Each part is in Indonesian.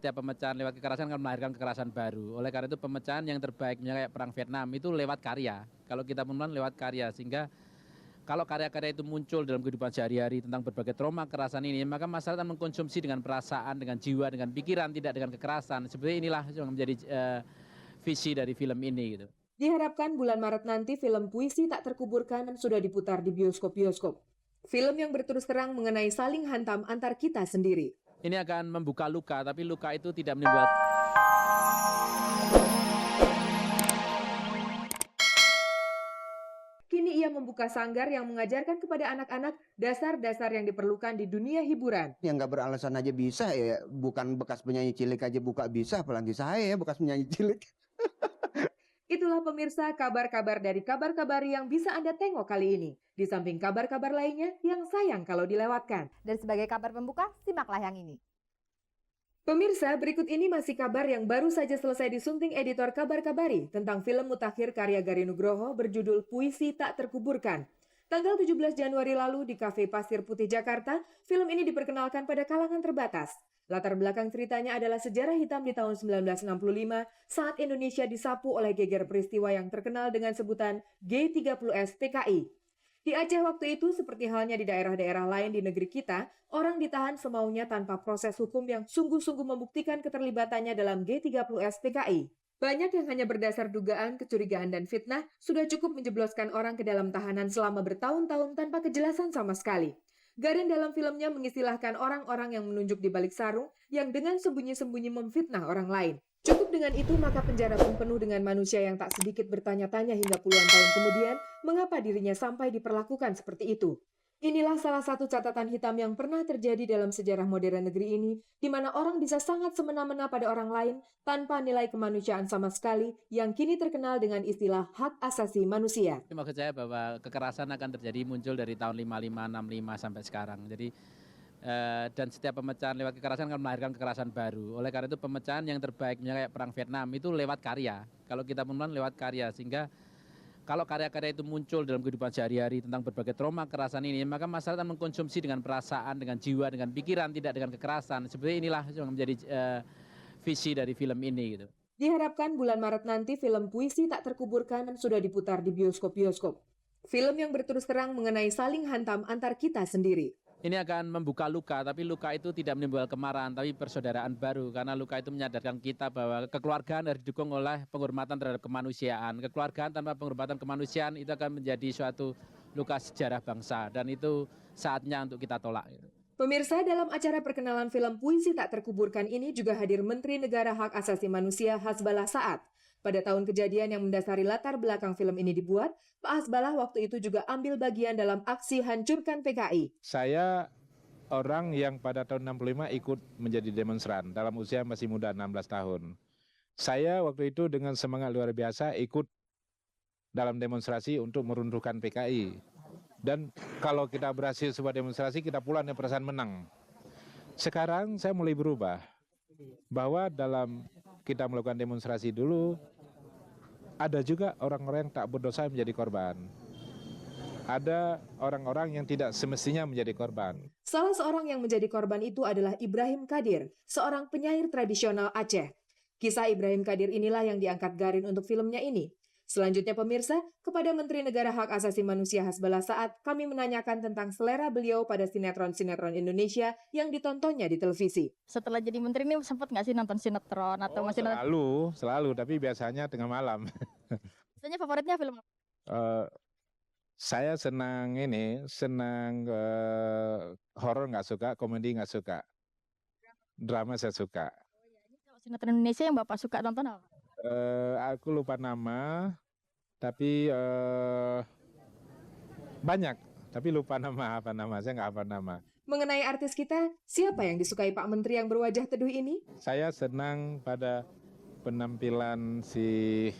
setiap pemecahan lewat kekerasan akan melahirkan kekerasan baru. Oleh karena itu pemecahan yang terbaik, misalnya kayak Perang Vietnam, itu lewat karya. Kalau kita menemukan lewat karya, sehingga kalau karya-karya itu muncul dalam kehidupan sehari-hari tentang berbagai trauma kekerasan ini, maka masyarakat akan mengkonsumsi dengan perasaan, dengan jiwa, dengan pikiran, tidak dengan kekerasan. Sebenarnya inilah yang menjadi visi dari film ini gitu. Diharapkan bulan Maret nanti film Puisi Tak Terkuburkan sudah diputar di bioskop-bioskop. Film yang berterus terang mengenai saling hantam antar kita sendiri. Ini akan membuka luka, tapi luka itu tidak menimbulkan. Kini ia membuka sanggar yang mengajarkan kepada anak-anak dasar-dasar yang diperlukan di dunia hiburan. Yang nggak beralasan aja bisa ya, bukan bekas penyanyi cilik aja buka bisa, apalagi saya bekas penyanyi cilik. Itulah pemirsa kabar-kabar dari kabar-kabar yang bisa Anda tengok kali ini. Di samping kabar-kabar lainnya yang sayang kalau dilewatkan. Dan sebagai kabar pembuka, simaklah yang ini. Pemirsa, berikut ini masih kabar yang baru saja selesai disunting editor Kabar Kabari tentang film mutakhir karya Gari Nugroho berjudul Puisi Tak Terkuburkan. Tanggal 17 Januari lalu di Cafe Pasir Putih Jakarta, film ini diperkenalkan pada kalangan terbatas. Latar belakang ceritanya adalah sejarah hitam di tahun 1965 saat Indonesia disapu oleh geger peristiwa yang terkenal dengan sebutan G30S PKI. Di Aceh waktu itu, seperti halnya di daerah-daerah lain di negeri kita, orang ditahan semaunya tanpa proses hukum yang sungguh-sungguh membuktikan keterlibatannya dalam G30S PKI. Banyak yang hanya berdasar dugaan, kecurigaan, dan fitnah sudah cukup menjebloskan orang ke dalam tahanan selama bertahun-tahun tanpa kejelasan sama sekali. Garin dalam filmnya mengistilahkan orang-orang yang menunjuk di balik sarung yang dengan sembunyi-sembunyi memfitnah orang lain. Cukup dengan itu, maka penjara pun penuh dengan manusia yang tak sedikit bertanya-tanya hingga puluhan tahun kemudian, mengapa dirinya sampai diperlakukan seperti itu. Inilah salah satu catatan hitam yang pernah terjadi dalam sejarah modern negeri ini, di mana orang bisa sangat semena-mena pada orang lain tanpa nilai kemanusiaan sama sekali, yang kini terkenal dengan istilah hak asasi manusia. Maksud saya bahwa kekerasan akan terjadi muncul dari tahun 55, 65 sampai sekarang. Jadi dan setiap pemecahan lewat kekerasan akan melahirkan kekerasan baru. Oleh karena itu pemecahan yang terbaik, misalnya kayak Perang Vietnam, itu lewat karya. Kalau kita menemukan lewat karya, sehingga kalau karya-karya itu muncul dalam kehidupan sehari-hari tentang berbagai trauma kekerasan ini, maka masyarakat akan mengkonsumsi dengan perasaan, dengan jiwa, dengan pikiran, tidak dengan kekerasan. Sebenarnya inilah yang menjadi visi dari film ini gitu. Diharapkan bulan Maret nanti film Puisi Tak Terkuburkan sudah diputar di bioskop-bioskop. Film yang berterus terang mengenai saling hantam antar kita sendiri. Ini akan membuka luka, tapi luka itu tidak menimbulkan kemarahan, tapi persaudaraan baru. Karena luka itu menyadarkan kita bahwa kekeluargaan harus didukung oleh penghormatan terhadap kemanusiaan. Kekeluargaan tanpa penghormatan kemanusiaan itu akan menjadi suatu luka sejarah bangsa. Dan itu saatnya untuk kita tolak. Pemirsa, dalam acara perkenalan film Puisi Tak Terkuburkan ini juga hadir Menteri Negara Hak Asasi Manusia Hasbalah Saad. Pada tahun kejadian yang mendasari latar belakang film ini dibuat, Pak Hasbalah waktu itu juga ambil bagian dalam aksi hancurkan PKI. Saya orang yang pada tahun 65 ikut menjadi demonstran dalam usia masih muda 16 tahun. Saya waktu itu dengan semangat luar biasa ikut dalam demonstrasi untuk meruntuhkan PKI. Dan kalau kita berhasil sebuah demonstrasi, kita pulang dengan perasaan menang. Sekarang saya mulai berubah, bahwa dalam kita melakukan demonstrasi dulu, ada juga orang-orang yang tak berdosa yang menjadi korban. Ada orang-orang yang tidak semestinya menjadi korban. Salah seorang yang menjadi korban itu adalah Ibrahim Kadir, seorang penyair tradisional Aceh. Kisah Ibrahim Kadir inilah yang diangkat Garin untuk filmnya ini. Selanjutnya pemirsa, kepada Menteri Negara Hak Asasi Manusia Hasbalah Saad, kami menanyakan tentang selera beliau pada sinetron-sinetron Indonesia yang ditontonnya di televisi. Setelah jadi menteri ini sempat nggak sih nonton sinetron atau masih nonton? Selalu, tapi biasanya tengah malam. Biasanya favoritnya film apa? Saya senang horor nggak suka, komedi nggak suka, drama saya suka. Kalau sinetron Indonesia yang Bapak suka nonton apa? Aku lupa nama, tapi banyak, tapi lupa nama saya nggak hafal nama. Mengenai artis kita, siapa yang disukai Pak Menteri yang berwajah teduh ini? Saya senang pada penampilan si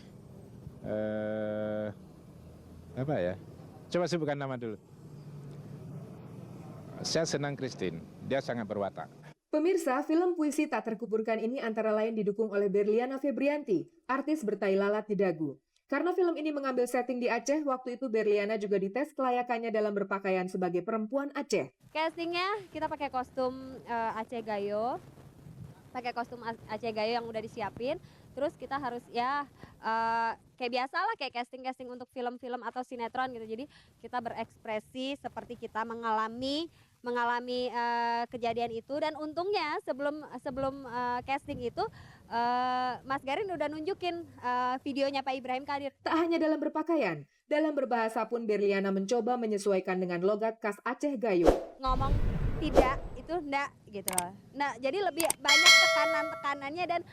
apa ya? Coba sebutkan nama dulu. Saya senang Christine, dia sangat berwatak. Pemirsa, film Puisi Tak Terkuburkan ini antara lain didukung oleh Berliana Febrianti, artis bertai lalat di dagu. Karena film ini mengambil setting di Aceh, waktu itu Berliana juga dites kelayakannya dalam berpakaian sebagai perempuan Aceh. Castingnya kita pakai kostum Aceh Gayo. pakai kostum Aceh Gayo yang udah disiapin. Terus kita harus ya kayak biasa lah, kayak casting-casting untuk film-film atau sinetron gitu. Jadi kita berekspresi seperti kita mengalami kejadian itu. Dan untungnya sebelum casting itu Mas Garin udah nunjukin videonya Pak Ibrahim Kadir. Tak hanya dalam berpakaian, dalam berbahasa pun Berliana mencoba menyesuaikan dengan logat khas Aceh Gayo. Ngomong tidak itu enggak gitu loh. Nah, jadi lebih banyak tekanannya dan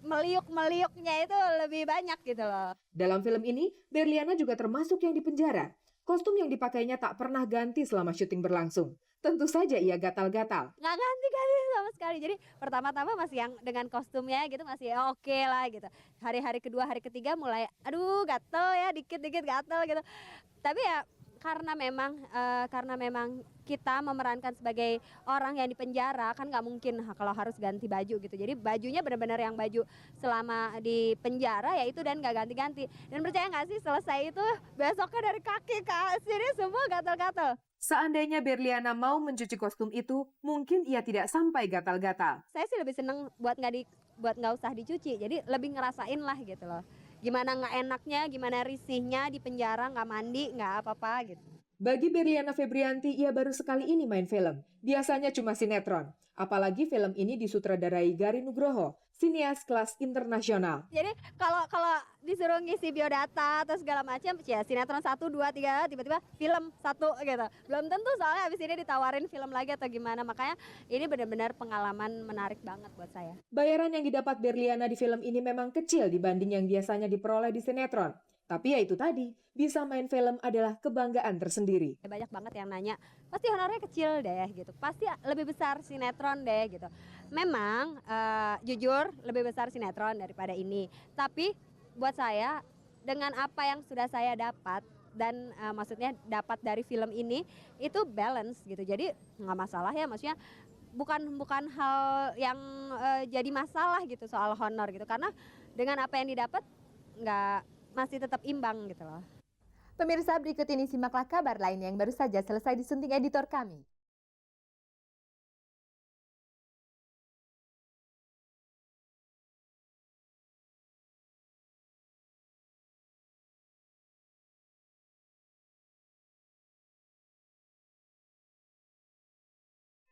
meliuk-meliuknya itu lebih banyak gitu loh. Dalam film ini, Berliana juga termasuk yang dipenjara. Kostum yang dipakainya tak pernah ganti selama syuting berlangsung. Tentu saja ia gatal-gatal. Nggak ganti sama sekali. Jadi pertama-tama masih yang dengan kostumnya gitu masih oke lah gitu. Hari-hari kedua, hari ketiga mulai aduh gatel ya, dikit-dikit gatel gitu. Tapi ya karena memang kita memerankan sebagai orang yang dipenjara, kan nggak mungkin kalau harus ganti baju gitu. Jadi bajunya benar-benar yang baju selama di penjara ya itu, dan nggak ganti-ganti. Dan percaya nggak sih, selesai itu besoknya dari kaki ke sini semua gatal-gatal. Seandainya Berliana mau mencuci kostum itu, mungkin ia tidak sampai gatal-gatal. Saya sih lebih seneng buat nggak usah dicuci. Jadi lebih ngerasain lah gitu loh. Gimana nggak enaknya, gimana risihnya di penjara nggak mandi, nggak apa-apa gitu. Bagi Berliana Febrianti, ia baru sekali ini main film. Biasanya cuma sinetron. Apalagi film ini disutradarai Garin Nugroho, sinias kelas internasional. Jadi kalau disuruh ngisi biodata atau segala macam, ya sinetron 1, 2, 3, tiba-tiba film 1 gitu. Belum tentu soalnya abis ini ditawarin film lagi atau gimana. Makanya ini benar-benar pengalaman menarik banget buat saya. Bayaran yang didapat Berliana di film ini memang kecil dibanding yang biasanya diperoleh di sinetron. Tapi ya itu tadi, bisa main film adalah kebanggaan tersendiri. Banyak banget yang nanya, pasti honornya kecil deh gitu, pasti lebih besar sinetron deh gitu. Memang jujur lebih besar sinetron daripada ini. Tapi buat saya, dengan apa yang sudah saya dapat, dan maksudnya dapat dari film ini, itu balance gitu. Jadi nggak masalah ya, maksudnya bukan hal yang jadi masalah gitu soal honor gitu. Karena dengan apa yang didapat, masih tetap imbang gitu loh. Pemirsa, berikut ini simaklah kabar lain yang baru saja selesai disunting editor kami.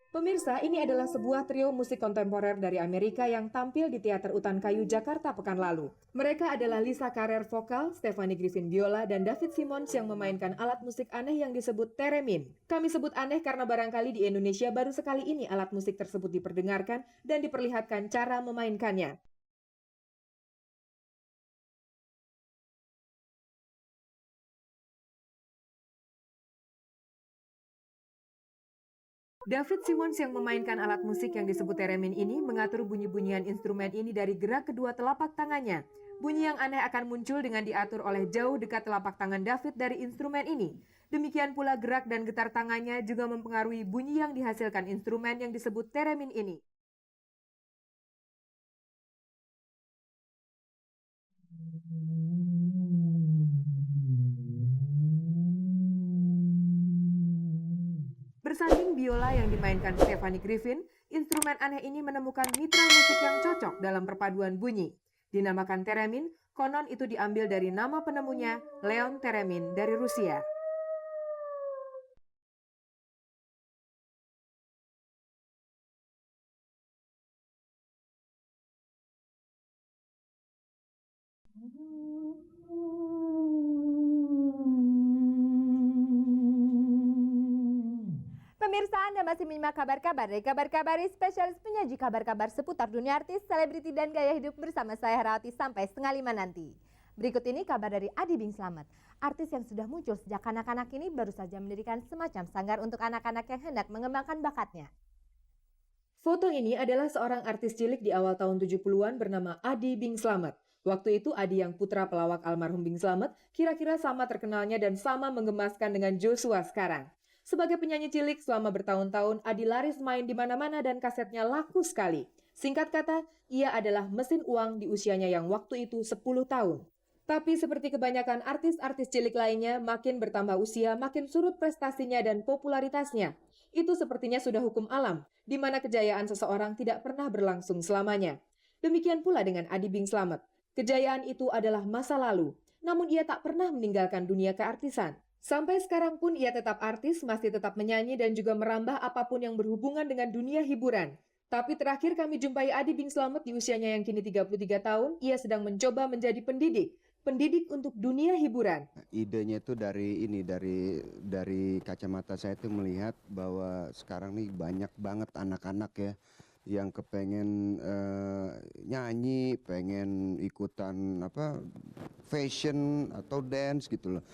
Pemirsa, ini adalah sebuah trio musik kontemporer dari Amerika yang tampil di Teater Utan Kayu, Jakarta pekan lalu. Mereka adalah Lisa Carrer vokal, Stephanie Griffin biola, dan David Simmons yang memainkan alat musik aneh yang disebut theremin. Kami sebut aneh karena barangkali di Indonesia baru sekali ini alat musik tersebut diperdengarkan dan diperlihatkan cara memainkannya. David Simmons yang memainkan alat musik yang disebut theremin ini mengatur bunyi-bunyian instrumen ini dari gerak kedua telapak tangannya. Bunyi yang aneh akan muncul dengan diatur oleh jauh dekat telapak tangan David dari instrumen ini. Demikian pula gerak dan getar tangannya juga mempengaruhi bunyi yang dihasilkan instrumen yang disebut theremin ini. Bersanding biola yang dimainkan Stephanie Griffin, instrumen aneh ini menemukan mitra musik yang cocok dalam perpaduan bunyi. Dinamakan theremin, konon itu diambil dari nama penemunya, Leon Theremin dari Rusia. Pemirsa, Anda masih menyimak kabar-kabar dari Kabar Kabari, spesialis penyaji kabar-kabar seputar dunia artis, selebriti, dan gaya hidup bersama saya Herawati sampai 4:30 nanti. Berikut ini kabar dari Adi Bing Slamet. Artis yang sudah muncul sejak kanak-kanak ini baru saja mendirikan semacam sanggar untuk anak-anak yang hendak mengembangkan bakatnya. Foto ini adalah seorang artis cilik di awal tahun 70-an bernama Adi Bing Slamet. Waktu itu Adi yang putra pelawak almarhum Bing Slamet kira-kira sama terkenalnya dan sama menggemaskan dengan Joshua sekarang. Sebagai penyanyi cilik selama bertahun-tahun, Adi laris main di mana-mana dan kasetnya laku sekali. Singkat kata, ia adalah mesin uang di usianya yang waktu itu 10 tahun. Tapi seperti kebanyakan artis-artis cilik lainnya, makin bertambah usia, makin surut prestasinya dan popularitasnya. Itu sepertinya sudah hukum alam, di mana kejayaan seseorang tidak pernah berlangsung selamanya. Demikian pula dengan Adi Bing Slamet. Kejayaan itu adalah masa lalu, namun ia tak pernah meninggalkan dunia keartisan. Sampai sekarang pun ia tetap artis, masih tetap menyanyi dan juga merambah apapun yang berhubungan dengan dunia hiburan. Tapi terakhir kami jumpai Adi Bing Slamet di usianya yang kini 33 tahun, ia sedang mencoba menjadi pendidik untuk dunia hiburan. Idenya itu dari kacamata saya itu melihat bahwa sekarang nih banyak banget anak-anak ya yang kepengen nyanyi, pengen ikutan fashion atau dance gitu loh.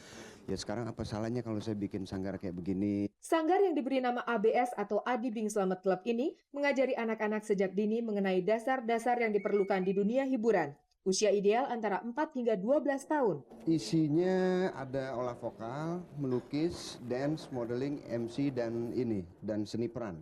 Ya sekarang apa salahnya kalau saya bikin sanggar kayak begini? Sanggar yang diberi nama ABS atau Adi Bing Slamet Club ini mengajari anak-anak sejak dini mengenai dasar-dasar yang diperlukan di dunia hiburan. Usia ideal antara 4 hingga 12 tahun. Isinya ada olah vokal, melukis, dance, modeling, MC dan seni peran.